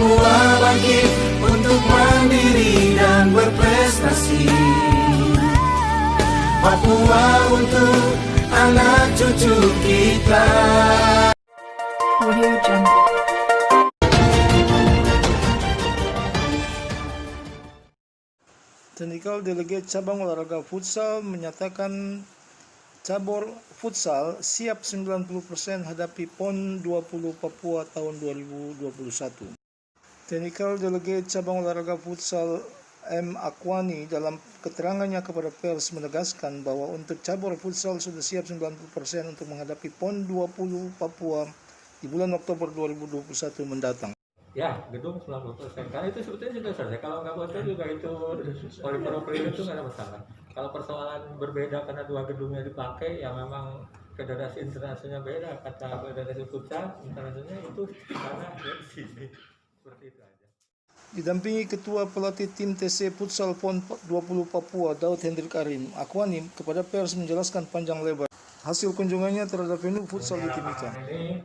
Papua bangkit untuk mandiri dan berprestasi. Papua untuk anak cucu kita. Audio Jungle. Technical Delegate Cabang Olahraga Futsal menyatakan cabur futsal siap 90% hadapi PON 20 Papua tahun 2021. Technical Delegate Cabang Olahraga Futsal M. Akwani dalam keterangannya kepada pers menegaskan bahwa untuk cabur futsal sudah siap 90% untuk menghadapi PON 20 Papua di bulan Oktober 2021 mendatang. Ya, gedung 90%. Karena itu sebetulnya sudah selesai. Kalau nggak bocor juga itu polipropilen itu nggak ada masalah. Kalau persoalan berbeda karena dua gedungnya dipakai, ya memang federasi internasionalnya beda. Kata federasi futsal internasionalnya itu karena dari sini seperti itu aja. Didampingi Ketua Pelatih Tim TC Futsal PON 20 Papua Daud Hendrik Karim, Akwani kepada pers menjelaskan panjang lebar hasil kunjungannya terhadap venue futsal di Timika. Ini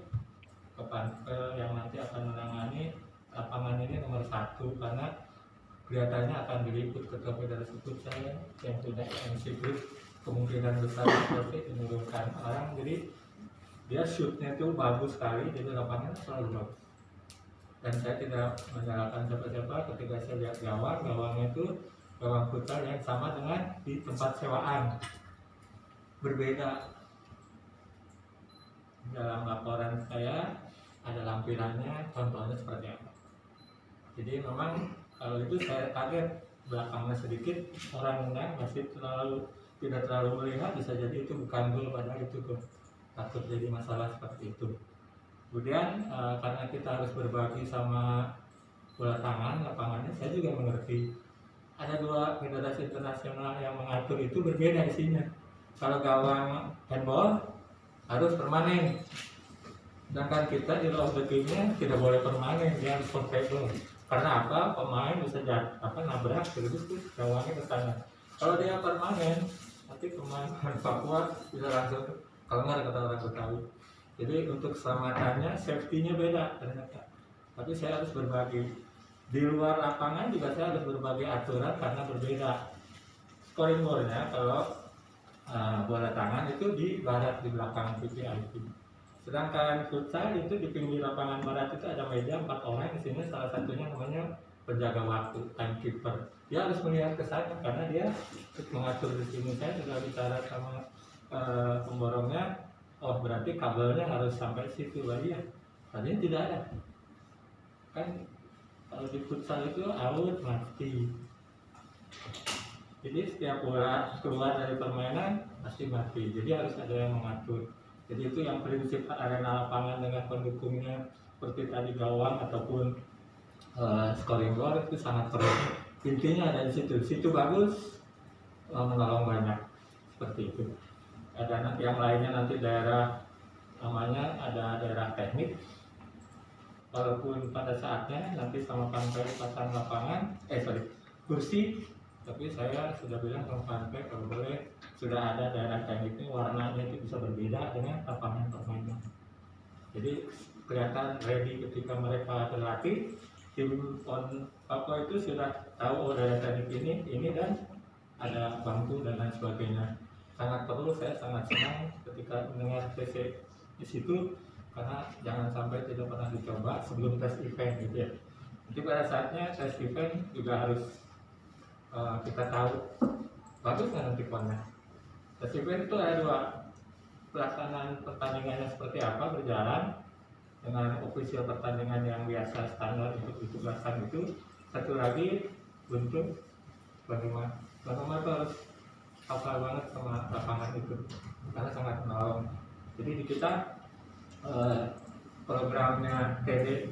yang nanti akan menangani lapangan ini nomor 1 karena kelihatannya akan diliput Ketua Federasi Futsal yang sudah MCP kemungkinan besar seperti menurunkan orang, jadi dia shootnya itu bagus sekali, jadi lapangannya selalu bagus. Dan saya tidak menyalahkan siapa-siapa ketika saya lihat gawang itu gawang futsal yang sama dengan di tempat sewaan, berbeda. Dalam laporan saya ada lampirannya, contohnya seperti apa. Jadi memang kalau itu saya kaget, belakangnya sedikit orang masih tidak terlalu melihat, bisa jadi itu bukan gol, padahal itu gol. Takut jadi masalah seperti itu. Kemudian karena kita harus berbagi sama bola tangan, lapangannya saya juga mengerti. Ada dua federasi internasional yang mengatur itu berbeda isinya. Kalau gawang handball harus permanen. Sedangkan kita di low game-nya tidak boleh permanen, dia harus portable. Karena apa? Pemain bisa nabrak terus gawangnya ke sana. Kalau dia permanen, nanti pemain Papua bisa langsung kalau nggak kata orang Betawi. Jadi untuk keselamatannya, safety-nya beda ternyata. Tapi saya harus berbagi. Di luar lapangan juga saya harus berbagi aturan karena berbeda. Scoring board-nya kalau bola tangan itu di barat di belakang PPIP. Sedangkan futsal itu di pinggir lapangan barat itu ada meja 4 orang, di sini salah satunya namanya penjaga waktu, timekeeper. Dia harus melihat ke sana karena dia mengatur di sini. Saya sudah bicara sama pemborongnya, oh berarti kabelnya harus sampai situ lah ya. Tadinya tidak ada. Kan kalau di futsal itu out mati. Jadi setiap bola keluar dari permainan pasti mati. Jadi harus ada yang mengatur. Jadi itu yang prinsip arena lapangan dengan pendukungnya seperti tadi gawang ataupun scoring board itu sangat perlu. Intinya ada di situ. Situ bagus, menolong banyak seperti itu. Ada yang lainnya nanti daerah namanya ada daerah teknik. Walaupun pada saatnya nanti sama panpel pasang lapangan, kursi. Tapi saya sudah bilang sama panpel kalau boleh sudah ada daerah teknik ini warnanya itu bisa berbeda dengan lapangan permainan. Jadi kelihatan ready ketika mereka berlatih. Tim PON Papua itu sudah tahu daerah teknik ini dan ada bangku dan lain sebagainya. Sangat perlu, saya sangat senang ketika mendengar TC di situ karena jangan sampai tidak pernah dicoba sebelum tes event gitu ya. Jadi pada saatnya tes event juga harus kita tahu bagus nggak nanti PON-nya. Tes event itu ada dua, pelaksanaan pertandingannya seperti apa berjalan dengan official pertandingan yang biasa standar untuk ditugaskan itu. Satu lagi untuk bagaimana itu harus hafal banget sama lapangan itu karena sangat menolong. Jadi di kita programnya TD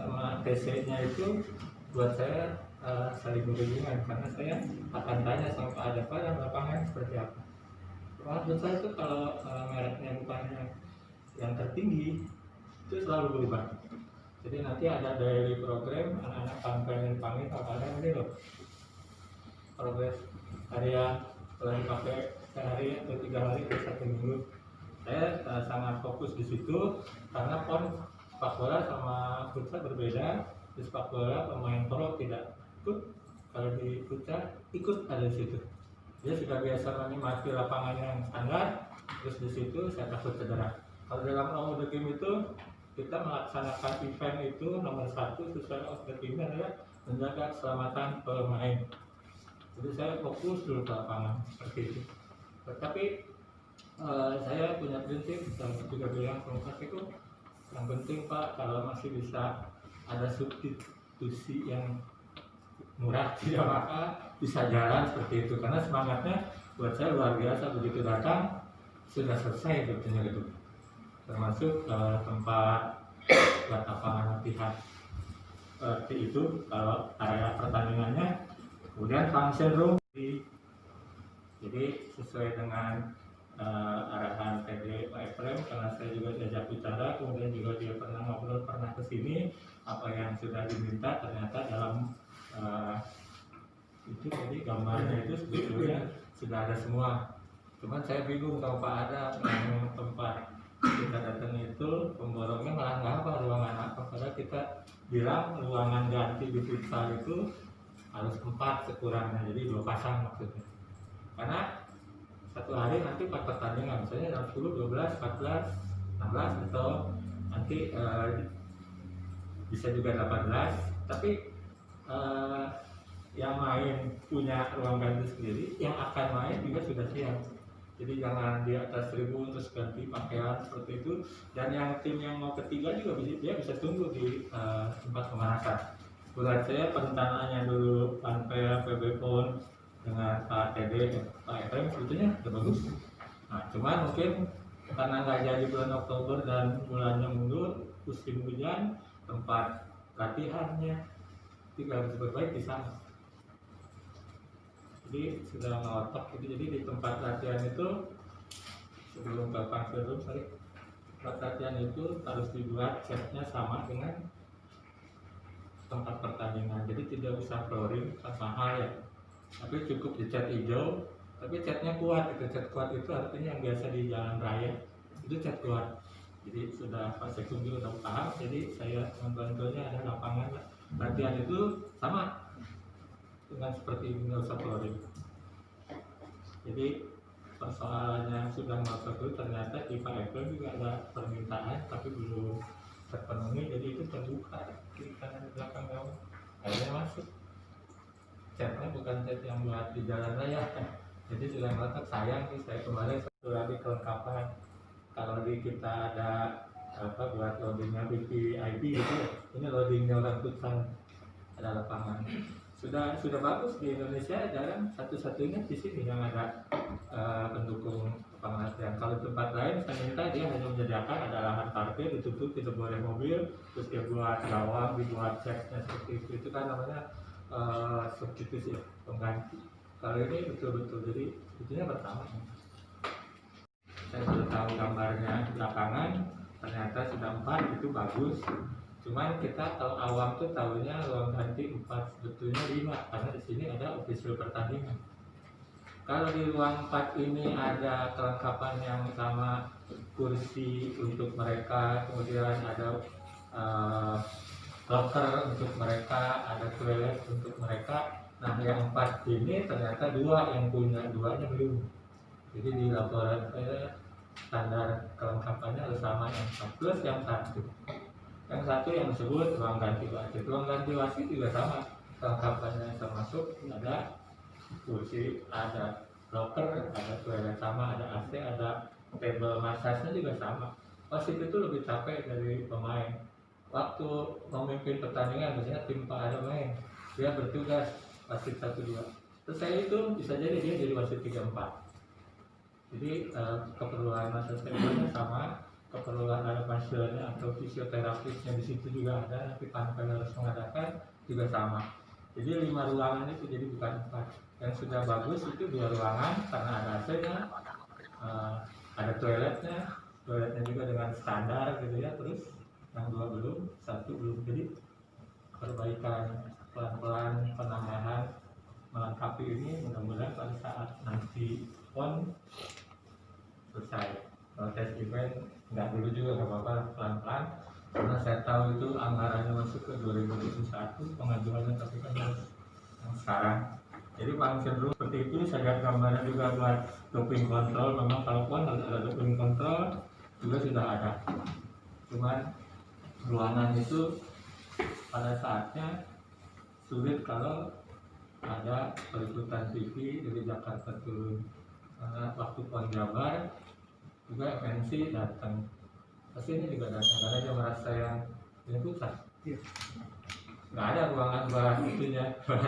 sama TC-nya itu buat saya saling berhubungan karena saya akan tanya sama Pak Ada Pak lapangan seperti apa. Menurut saya itu kalau mereknya bukan yang tertinggi itu selalu berubah. Jadi nanti ada daily program anak-anak kampanye dipanggil Pak Ada ini loh progres area setelah dipakai sehari atau 3 hari atau 1 minggu. Saya sangat fokus di situ karena PON sepak bola sama futsal berbeda. di sepak bola pemain pro tidak ikut, kalau di futsal ikut ada di situ. Dia sudah biasa menikmati lapangan yang standar, terus di situ saya takut cedera. Kalau dalam All the Game itu kita melaksanakan event itu nomor satu sesuai All the Game adalah menjaga keselamatan pemain. Jadi saya fokus dulu ke lapangan seperti itu. Tetapi saya punya prinsip, saya juga bilang ke itu yang penting Pak, kalau masih bisa ada substitusi yang murah tidak apa bisa jalan seperti itu, karena semangatnya buat saya luar biasa. Begitu datang sudah selesai sebetulnya gitu, termasuk tempat buat lapangan latihan seperti itu. Kalau area pertandingannya kemudian function room, jadi sesuai dengan arahan TD Pak Efrem, karena saya juga diajak bicara, kemudian juga dia pernah ngobrol, pernah kesini, apa yang sudah diminta ternyata dalam itu tadi gambarnya itu sebetulnya sudah ada semua. Cuman saya bingung kalau Pak ada yang tempat kita datang itu pemborongnya malah nggak apa ruangan apa, padahal kita bilang ruangan ganti di futsal itu harus 4 sekurangnya, jadi 2 pasang maksudnya. Karena satu hari nanti 4 pertandingan, misalnya dalam 10, 12, 14, 16 atau nanti bisa juga 18, tapi yang main punya ruang ganti sendiri, yang akan main juga sudah siap. Jadi jangan di atas tribun terus ganti pakaian seperti itu. Dan yang tim yang mau ketiga juga dia bisa tunggu di tempat pemanasan. Buat saya perencanaannya dulu Panpel, PB PON dengan Pak TD, Pak Efrem sebetulnya sudah bagus. Nah, cuman mungkin karena nggak jadi bulan Oktober dan bulannya mundur, musim hujan, tempat latihannya juga harus diperbaiki di sana. Jadi sudah ngotot gitu. Jadi di tempat latihan itu sebelum ke function room, tempat latihan itu harus dibuat catnya sama dengan tempat pertandingan. Jadi tidak usah flooring, mahal ya, tapi cukup dicat hijau, tapi catnya kuat. Itu cat kuat itu artinya yang biasa di jalan raya itu cat kuat. Jadi sudah Pak Sekun juga udah paham. Jadi saya membantunya ada lapangan latihan itu sama dengan seperti ini, nggak usah flooring. Jadi persoalannya sudah masuk itu ternyata di Pak Efrem juga ada permintaan tapi belum terpenuhi, jadi itu terbuka kiri kanan belakang gawang akhirnya masuk. Catnya bukan cat yang buat di jalan raya kan, jadi sudah meletak. Sayang sih, saya kemarin satu lagi kelengkapan kalau di kita ada apa buat loadingnya VIP gitu ya, ini loadingnya orang futsal, ada lapangan. Sudah bagus di Indonesia, jarang satu-satunya di sini yang ada pendukung lapangan latihan. Kalau tempat lain saya minta dia hanya menyediakan ada lahan parkir ditutup, tidak boleh mobil, terus dia buat gawang, dibuat ceknya seperti itu kan namanya substitusi, pengganti. Kalau ini betul-betul jadi sebetulnya pertama. Saya baru tahu gambarnya di lapangan, ternyata sudah 4, itu bagus. Cuman kita kalau awam tuh tahunya ruang ganti 4, sebetulnya 5, karena di sini ada official pertandingan. Kalau di ruang 4 ini ada kelengkapan yang sama, kursi untuk mereka, kemudian ada locker untuk mereka, ada toilet untuk mereka. Nah yang 4 ini ternyata 2 yang punya, 2-nya belum. Jadi di laporan saya standar kelengkapannya harus sama yang 4 plus yang 1. Yang 1 yang disebut ruang ganti wasit. Ruang ganti wasit juga sama kelengkapannya, termasuk ada kursi, ada locker, ada toilet sama, ada AC, ada table massage-nya juga sama. Wasit itu lebih capek dari pemain. Waktu memimpin pertandingan, misalnya tim Pak ada main, dia bertugas wasit 1-2. Terus saya itu bisa jadi dia jadi wasit 3-4. Jadi keperluan massage sama, keperluan ada pasiennya atau fisioterapisnya di situ juga ada, nanti Panpel harus mengadakan juga sama. Jadi 5 ruangan itu jadi bukan 4. Yang sudah bagus itu 2 ruangan karena ada AC-nya, ada toiletnya juga dengan standar gitu ya. Terus yang 2 belum, 1 belum. Jadi perbaikan pelan-pelan, penambahan melengkapi ini mudah-mudahan pada saat nanti PON selesai. Kalau tes event nggak dulu juga nggak apa-apa, pelan-pelan karena saya tahu itu anggarannya masuk ke 2021 pengajuannya, tapi kan harus yang sekarang. Jadi paling cenderung seperti itu. Saya lihat gambarnya juga buat doping kontrol, memang kalaupun harus ada doping kontrol juga sudah ada, cuman ruangan itu pada saatnya sulit kalau ada peliputan TV dari Jakarta turun, karena waktu PON Jabar juga FNC datang, pasti ini juga datang karena dia merasa yang ini pusat. Nggak ada ruangan buat itunya, buat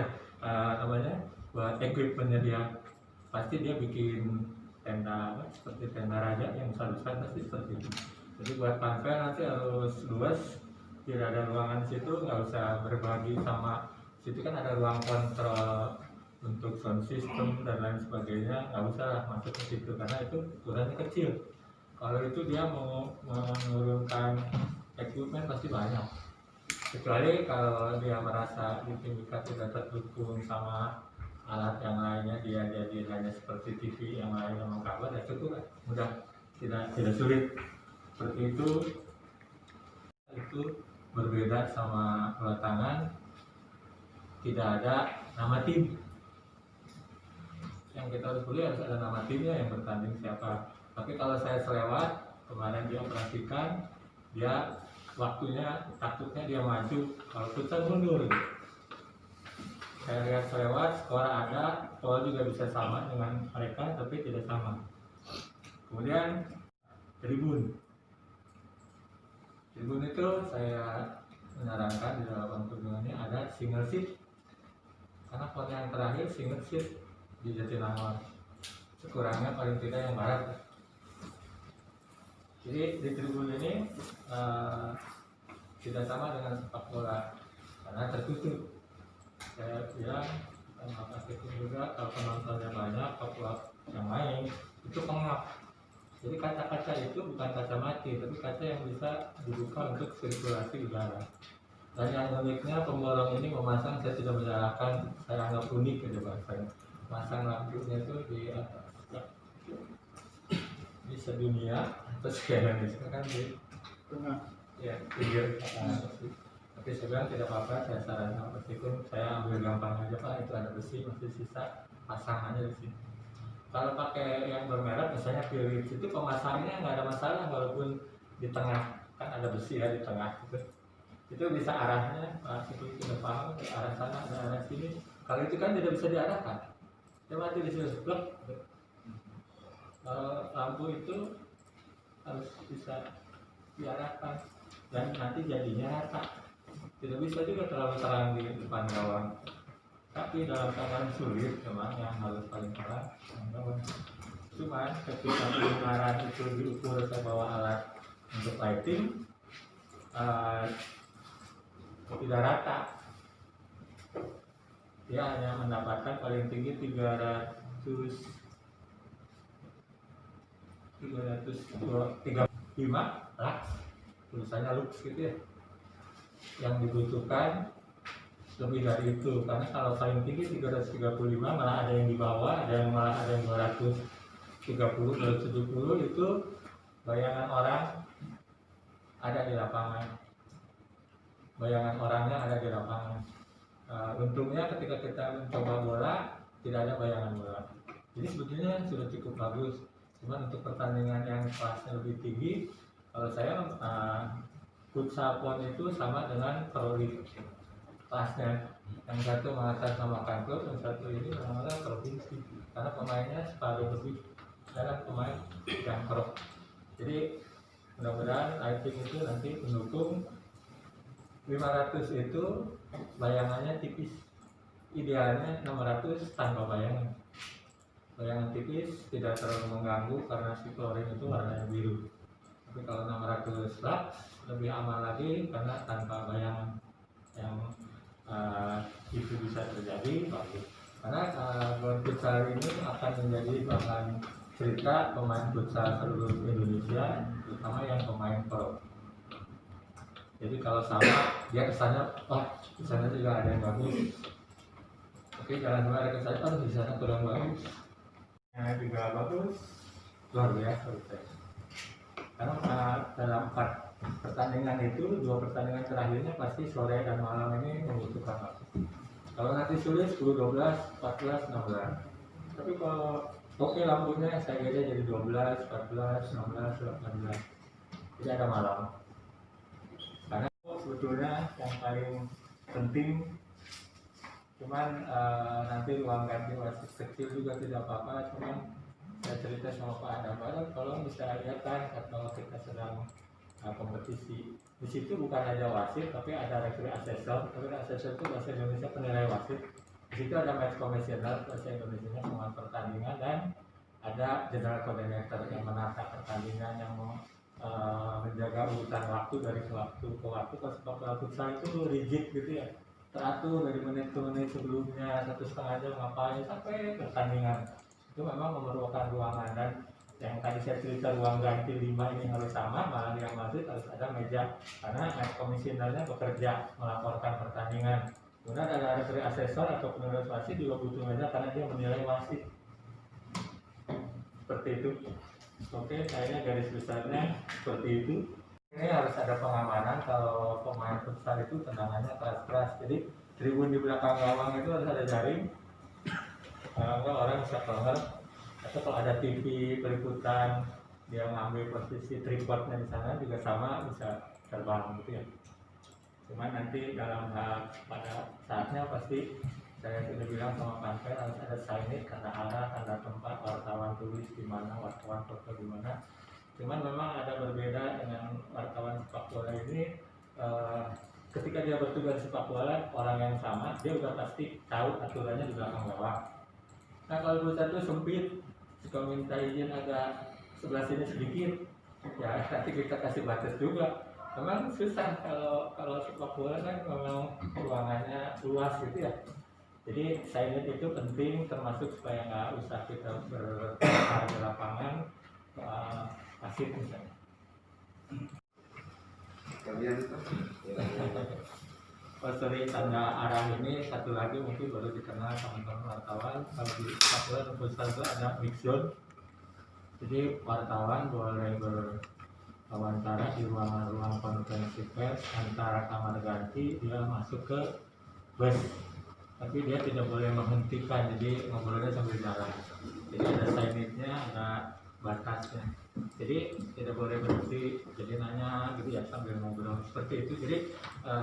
namanya buat equipmentnya dia. Pasti dia bikin tenda seperti tenda raja yang besar-besar, pasti seperti itu. Jadi buat panpel nanti harus luas, tidak ada ruangan situ, nggak usah berbagi sama situ kan ada ruang kontrol untuk sound system dan lain sebagainya, nggak usah lah masuk ke situ karena itu ukurannya kecil. Kalau itu dia mau menurunkan equipment pasti banyak, kecuali kalau dia merasa di Timika tidak terdukung sama alat yang lainnya, dia jadi hanya seperti TV yang lain yang mengcover, ya cukup lah, mudah, tidak sulit seperti itu. Itu berbeda sama bola tangan, tidak ada nama tim. Yang kita harus beli harus ada nama timnya yang bertanding siapa. Tapi kalau saya selewat, kemarin dia operasikan, dia waktunya takutnya dia maju, kalau futsal mundur. Saya lihat selewat, skor ada, skor juga bisa sama dengan mereka, tapi tidak sama. Kemudian tribun itu saya menyarankan di dalam kunjungannya ada single seat, karena PON yang terakhir single seat di Jatinangor, sekurangnya paling tidak yang barat. Jadi di tribun ini tidak sama dengan sepak bola karena tertutup. Saya bilang sama Pak Ketum juga, kalau penontonnya banyak, Papua yang main itu pengap. Jadi kaca-kaca itu bukan kaca mati, tapi kaca yang bisa dibuka untuk sirkulasi udara. Dan yang uniknya pemborong ini memasang, saya tidak menyalahkan, saya anggap unik aja bahasanya. Masang lampunya itu di atas, di sedunia atau se-Indonesia kan di tengah, ya pinggir. Tapi saya bilang tidak apa-apa, saya sarankan meskipun saya ambil gampang aja Pak, itu ada besi masih sisa, pasang aja di sini. Kalau pakai yang bermerek misalnya Philips itu pemasangannya nggak ada masalah, walaupun di tengah kan ada besi ya di tengah gitu. Itu bisa arahnya seperti sudah paham, ke arah sana ada arah sini. Kalau itu kan tidak bisa diarahkan, dia mati di sini blok. Kalau lampu itu harus bisa diarahkan dan nanti jadinya rata. Tidak bisa juga terlalu terang di depan gawang. Tapi dalam keadaan sulit memang yang harus paling terang. Cuman ketika pendengaran itu diukur, saya bawa alat untuk lighting tidak rata. Dia hanya mendapatkan paling tinggi 335 lux, tulisannya lux gitu ya. Yang dibutuhkan lebih dari itu, karena kalau paling tinggi 335 malah ada yang di bawah, malah ada yang 230, 270, itu bayangan orang ada di lapangan, bayangan orangnya ada di lapangan. Untungnya ketika kita mencoba bola tidak ada bayangan bola, jadi sebetulnya sudah cukup bagus. Cuman untuk pertandingan yang kelasnya lebih tinggi, kalau saya futsal PON itu sama dengan Pro League kelasnya, yang satu mengatasnamakan klub, yang satu ini mengatasnamakan provinsi, karena pemainnya separuh lebih adalah pemain yang pro. Jadi mudah-mudahan lighting itu nanti mendukung. 500 itu bayangannya tipis, idealnya 600 tanpa bayangan. Bayangan tipis tidak terlalu mengganggu karena si klorin itu warnanya biru. Tapi kalau 600 lux lebih aman lagi karena tanpa bayangan, yang itu bisa terjadi bagus. Karena futsal ini akan menjadi bahan cerita pemain futsal seluruh Indonesia, terutama yang pemain pro. Jadi kalau sama dia kesannya, wah di sana juga ada yang bagus. Oke, jangan sampai ada kesannya, oh di sana kurang bagus. Yang juga bagus, luar biasa. Karena dalam 4 pertandingan itu 2 pertandingan terakhirnya pasti sore dan malam ini membutuhkan waktu. Kalau nanti sulit 10, 12, 14, 16. Tapi kalau oke lampunya saya kira jadi 12, 14, 16, 18. Tidak ada malam. Karena sebetulnya yang paling penting cuman nanti ruang ganti wasit kecil juga tidak apa-apa, cuman saya cerita sama Pak Adam, kalau bisa lihat kan kalau kita sedang kompetisi di situ bukan hanya wasit tapi ada referee assessor. Referee assessor itu bahasa Indonesia penilai wasit. Di situ ada match commissioner bahasa Indonesia semua pertandingan, dan ada general coordinator yang menata pertandingan, yang menjaga urutan waktu dari waktu ke waktu. Kalau sepak bola futsal itu rigid gitu ya, teratur dari menit ke menit sebelumnya, 1,5 jam ngapain sampai pertandingan. Itu memang memerlukan ruangan, dan yang tadi saya cerita ruang ganti 5 ini harus sama, malah yang masuk harus ada meja karena match commissionernya bekerja melaporkan pertandingan. Kemudian ada referee assessor atau penulis wasit juga butuh meja karena dia menilai wasit. Seperti itu. Oke, kayaknya garis besarnya seperti itu. Ini harus ada pengamanan. Kalau pemain futsal itu tendangannya keras-keras, jadi tribun di belakang gawang itu harus ada jaring. Kalau orang bisa keluar, atau kalau ada TV peliputan dia ngambil posisi tripodnya di sana juga sama, bisa terbang gitu ya. Cuman nanti dalam hal pada saatnya pasti saya sudah bilang sama Panpel harus ada signage, tanda arah, tanda tempat, wartawan tulis di mana, wartawan foto di mana. Cuman memang ada berbeda dengan wartawan sepak bola ini. Ketika dia bertugas sepak bola, orang yang sama dia udah pasti tahu aturannya di belakang gawang. Nah kalau futsal itu sempit, suka minta izin agak sebelah sini sedikit, ya nanti kita kasih batas juga. Memang susah kalau sepak bola kan memang ruangannya luas gitu ya. Jadi signage itu penting, termasuk supaya nggak usah kita bertengkar di lapangan wasit misalnya. Oh sorry, tanda arah ini satu lagi mungkin baru dikenal teman-teman wartawan. Kalau di sepak bola dan futsal itu ada mix zone. Jadi wartawan boleh berwawancara di ruang-ruang konferensi pers antara kamar ganti, dia masuk ke bus. Tapi dia tidak boleh menghentikan, jadi ngobrolnya sambil jalan. Jadi ada signage-nya, ada batasnya. Jadi tidak boleh berhenti, jadi nanya gitu ya sambil ngobrol seperti itu. Jadi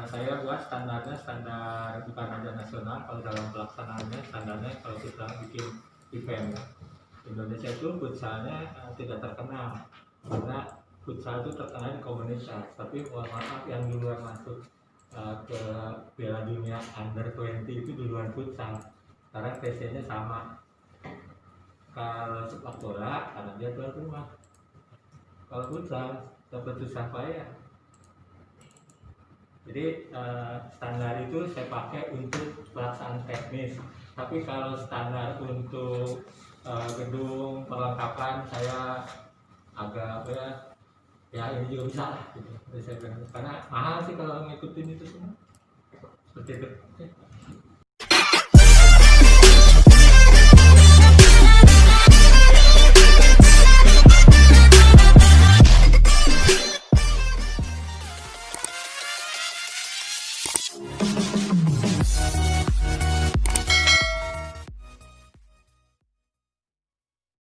saya buat standarnya standar bukan hanya nasional, kalau dalam pelaksanaannya standarnya kalau kita bikin event Indonesia itu futsalnya tidak terkenal karena futsal itu terkenal di komunitas. Tapi mohon maaf yang duluan masuk ke Piala Dunia Under 20 itu duluan futsal karena TC-nya sama. Kalau sepak bola karena dia tuan rumah. Kalau futsal dapat susah payah. Jadi standar itu saya pakai untuk pelaksanaan teknis. Tapi kalau standar untuk gedung perlengkapan saya agak apa ya ini juga bisa lah gitu. Saya bilang karena mahal sih kalau ngikutin itu semua. Seperti itu.